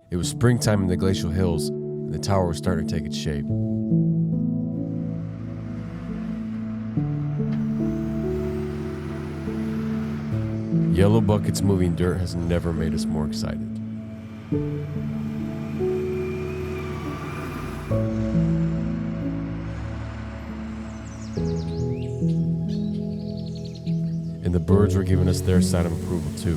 It was springtime in the glacial hills, and the tower was starting to take its shape. Yellow buckets moving dirt has never made us more excited. And the birds were giving us their sign of approval too.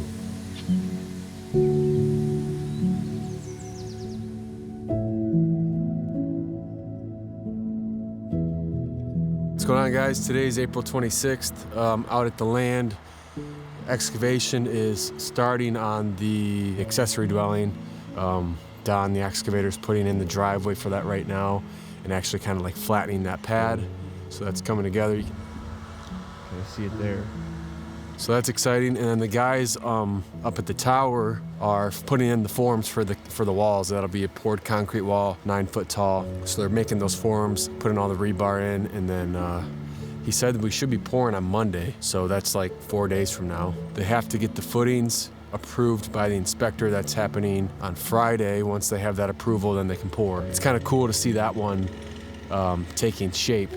What's going on, guys? Today's April 26th. Out at the land. Excavation is starting on the accessory dwelling. Don, the excavator's putting in the driveway for that right now and actually kind of like flattening that pad. So that's coming together. You can kind of see it there. So that's exciting. And then the guys up at the tower are putting in the forms for the walls. That'll be a poured concrete wall, 9 foot tall. So they're making those forms, putting all the rebar in, and then he said we should be pouring on Monday, so that's like 4 days from now. They have to get the footings approved by the inspector. That's happening on Friday. Once they have that approval, then they can pour. It's kind of cool to see that one taking shape.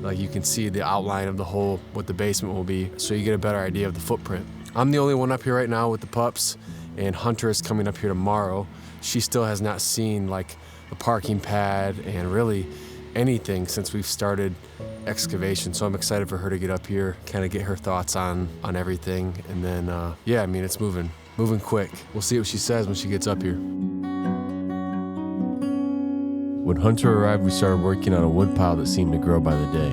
Like you can see the outline of the hole, what the basement will be, so you get a better idea of the footprint. I'm the only one up here right now with the pups, and Hunter is coming up here tomorrow. She still has not seen like the parking pad and really anything since we've started excavation, so I'm excited for her to get up here, kind of get her thoughts on everything, and then yeah, I mean, it's moving quick. We'll see what she says when she gets up here. When Hunter arrived, we started working on a wood pile that seemed to grow by the day.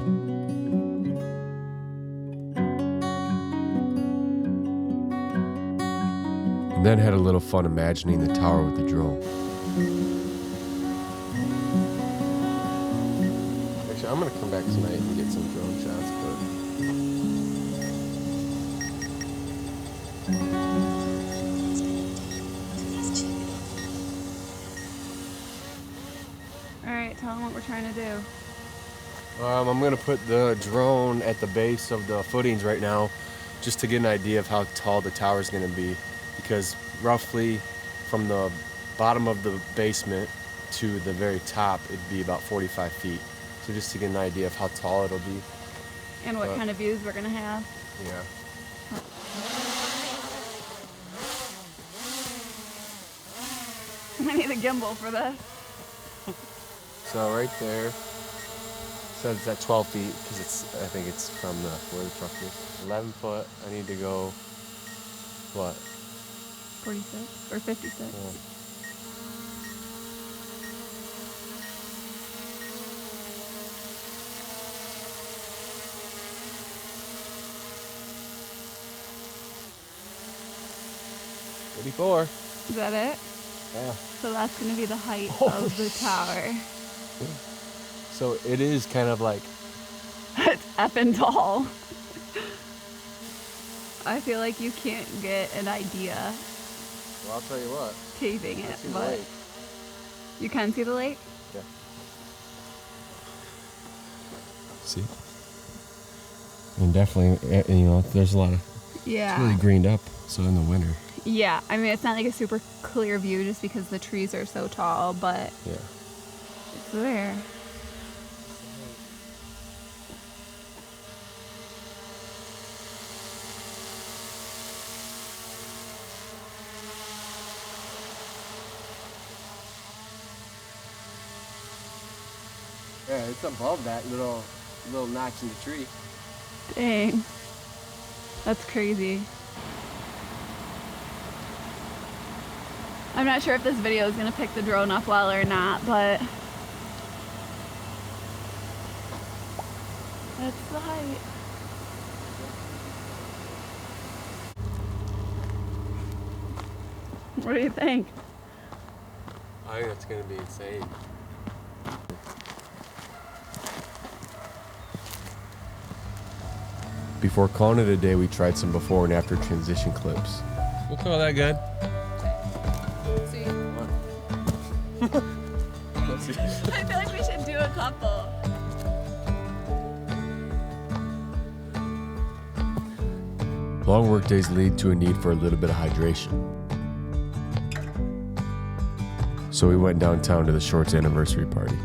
And then had a little fun imagining the tower with the drone. I'm gonna come back tonight and get some drone shots, All right, tell them what we're trying to do. I'm gonna put the drone at the base of the footings right now, just to get an idea of how tall the tower is gonna be, because roughly from the bottom of the basement to the very top, it'd be about 45 feet. So just to get an idea of how tall it'll be. And what kind of views we're gonna have. Yeah. I need a gimbal for this. So right there, says it's at 12 feet, because I think it's from where the truck is. 11 foot, I need to go, what? 46 or 56. Yeah. Before. Is that it? Yeah. So that's going to be the height of the tower. So it is kind of like... It's effing tall. I feel like you can't get an idea. Well, I'll tell you what. Taping it, See the but... lake. You can see the lake? Yeah. See? And definitely, you know, there's a lot of... Yeah. It's really greened up, so in the winter. Yeah, I mean, it's not like a super clear view just because the trees are so tall, but yeah, it's there. Yeah, it's above that little notch in the tree. Dang. That's crazy. I'm not sure if this video is going to pick the drone up well or not, but that's the height. What do you think? I think that's going to be insane. Before calling it a day, we tried some before and after transition clips. We'll call that good. See? Let's see. I feel like we should do a couple. Long work days lead to a need for a little bit of hydration. So we went downtown to the Shorts anniversary party.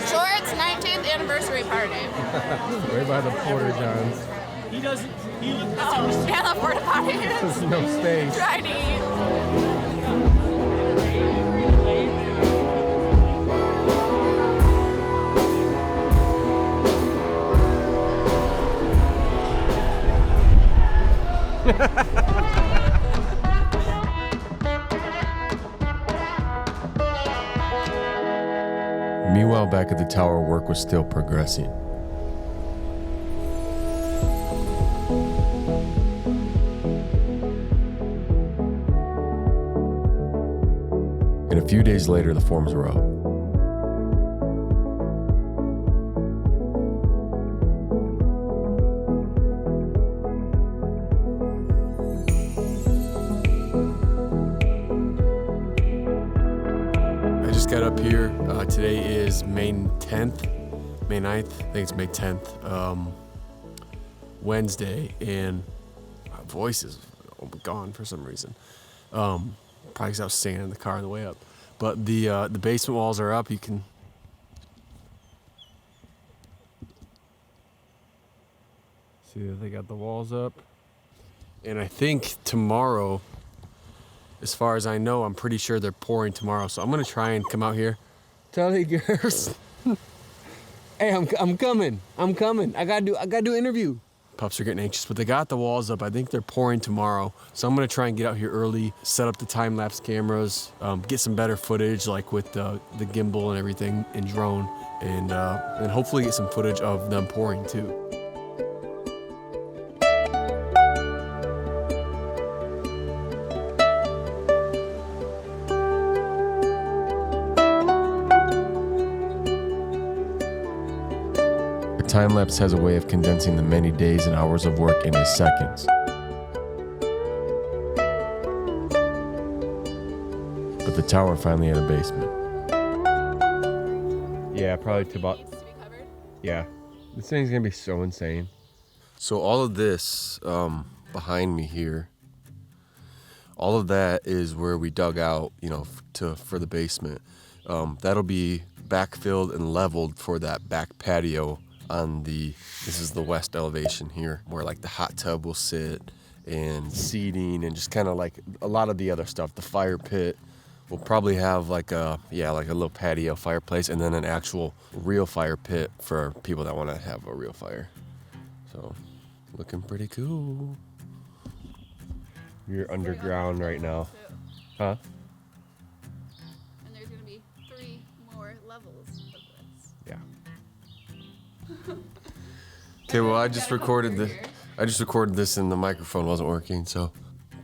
Shorts 19th anniversary party. Right by the Porter Johns. He doesn't. Oh, and the porta potty. There's no space. Trying to eat. Meanwhile, back at the tower, work was still progressing. And a few days later, the forms were up. I just got up here. Today is May 10th, May 9th. I think it's May 10th, Wednesday, and my voice is gone for some reason. Probably because I was singing in the car on the way up. But the basement walls are up. You can see that they got the walls up. And I think tomorrow, as far as I know, I'm pretty sure they're pouring tomorrow. So I'm gonna try and come out here. Tell the girls, hey, I'm coming. I gotta do interview. Pups are getting anxious, but they got the walls up. I think they're pouring tomorrow. So I'm gonna try and get out here early, set up the time-lapse cameras, get some better footage, like with the gimbal and everything, and drone, and hopefully get some footage of them pouring too. Time-lapse has a way of condensing the many days and hours of work into seconds. But the tower finally had a basement. Yeah, probably to about... Needs to be covered. Yeah. This thing's gonna be so insane. So all of this behind me here, all of that is where we dug out, for the basement. That'll be backfilled and leveled for that back patio on this is the west elevation here, where like the hot tub will sit and seating and just kind of like a lot of the other stuff. The fire pit will probably have like a little patio fireplace, and then an actual real fire pit for people that want to have a real fire. So looking pretty cool. You're underground right now. Huh? And there's gonna be 3 more levels of this. Yeah. Okay, well, I just recorded this and the microphone wasn't working, so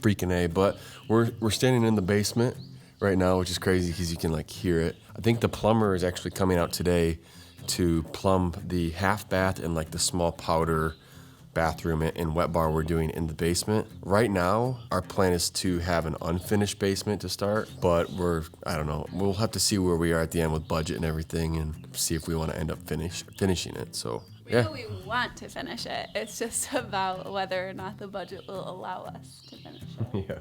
freaking A. But we're standing in the basement right now, which is crazy because you can like hear it. I think the plumber is actually coming out today to plumb the half bath and like the small powder bathroom and wet bar we're doing in the basement. Right now, our plan is to have an unfinished basement to start, but I don't know, we'll have to see where we are at the end with budget and everything and see if we want to end up finishing it. So We know we want to finish it. It's just about whether or not the budget will allow us to finish it. Yeah.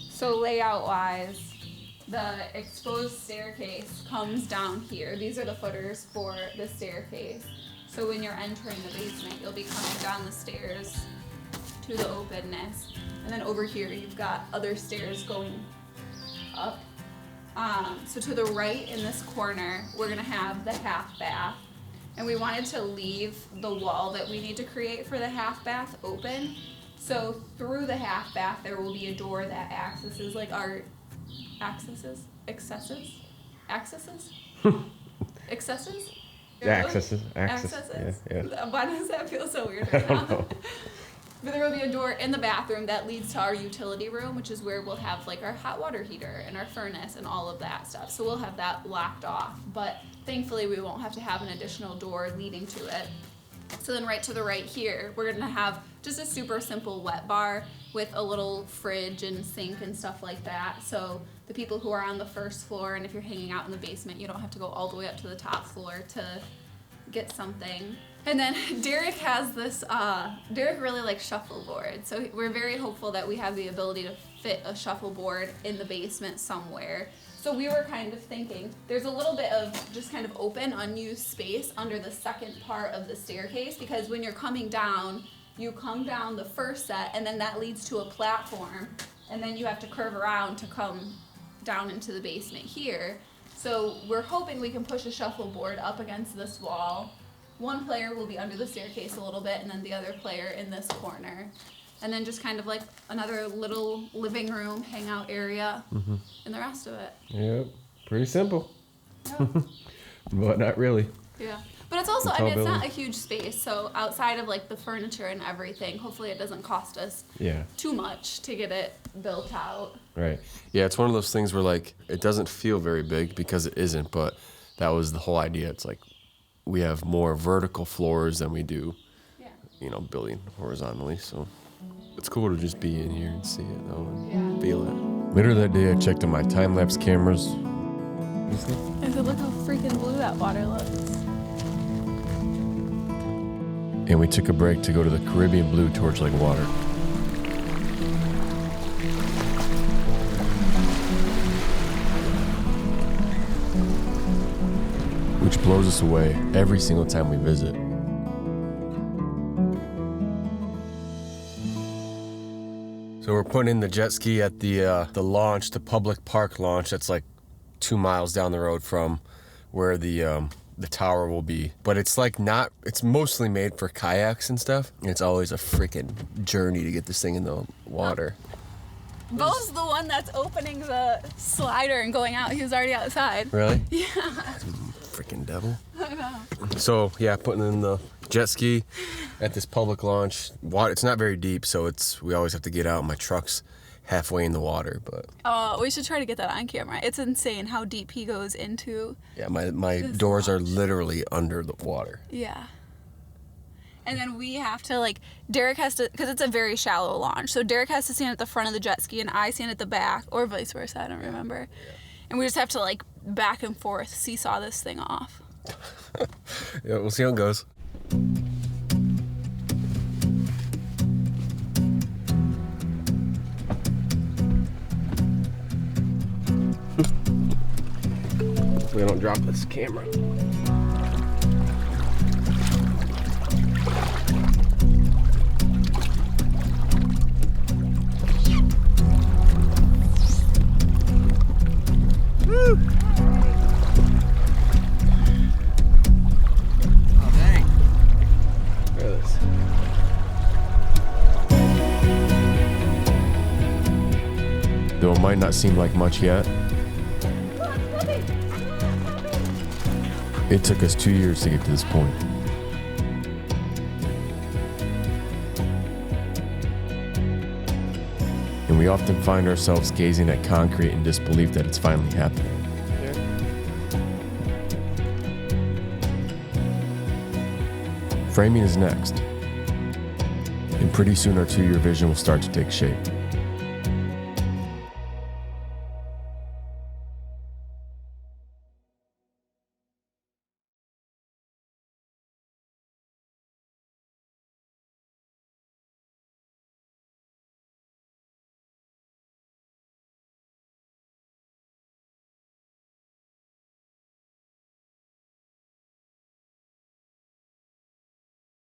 So layout-wise, the exposed staircase comes down here. These are the footers for the staircase. So when you're entering the basement, you'll be coming down the stairs to the openness. And then over here, you've got other stairs going up. So to the right in this corner, we're gonna have the half bath. And we wanted to leave the wall that we need to create for the half bath open. So through the half bath, there will be a door that accesses like our accesses. Yeah. Why does that feel so weird right I now? don't know. But there will be a door in the bathroom that leads to our utility room, which is where we'll have like our hot water heater and our furnace and all of that stuff. So we'll have that locked off. But thankfully we won't have to have an additional door leading to it. So then right to the right here, we're gonna have just a super simple wet bar with a little fridge and sink and stuff like that. So the people who are on the first floor, and if you're hanging out in the basement, you don't have to go all the way up to the top floor to get something. And then Derek has this, Derek really likes shuffleboard. So we're very hopeful that we have the ability to fit a shuffleboard in the basement somewhere. So we were kind of thinking, there's a little bit of just kind of open, unused space under the second part of the staircase, because when you're coming down, you come down the first set, and then that leads to a platform, and then you have to curve around to come down into the basement here. So we're hoping we can push a shuffleboard up against this wall. One player will be under the staircase a little bit, and then the other player in this corner. And then just kind of like another little living room, hangout area, and the rest of it. Yep, pretty simple. Yeah. But not really. Yeah. But it's also, I mean, it's not a huge space, so outside of like the furniture and everything, hopefully it doesn't cost us too much to get it built out. Right. Yeah, it's one of those things where like it doesn't feel very big because it isn't, but that was the whole idea. It's like we have more vertical floors than we do, building horizontally, so it's cool to just be in here and see it though and feel it. Later that day, I checked on my time-lapse cameras. I said, look how freaking blue that water looks. And we took a break to go to the Caribbean Blue Torch Lake water. Which blows us away every single time we visit. So we're putting in the jet ski at the launch, the public park launch. That's like 2 miles down the road from where the tower will be. But it's like not, it's mostly made for kayaks and stuff. And it's always a freaking journey to get this thing in the water. Bo's the one that's opening the slider and going out. He was already outside. Really? Yeah. Freaking devil. I know. So yeah, putting in the jet ski at this public launch. Water, it's not very deep, so we always have to get out. My truck's halfway in the water, but we should try to get that on camera. It's insane how deep he goes into. Yeah, my doors are literally under the water. Yeah. And then we have to, Derek has to, because it's a very shallow launch, so Derek has to stand at the front of the jet ski and I stand at the back, or vice versa, I don't remember. Yeah. And we just have to, back and forth seesaw this thing off. Yeah, we'll see how it goes. We don't drop this camera. Woo! Oh, dang. Look at this. Though it might not seem like much yet, it took us 2 years to get to this point. And we often find ourselves gazing at concrete in disbelief that it's finally happening. Framing is next. And pretty soon our 2-year vision will start to take shape.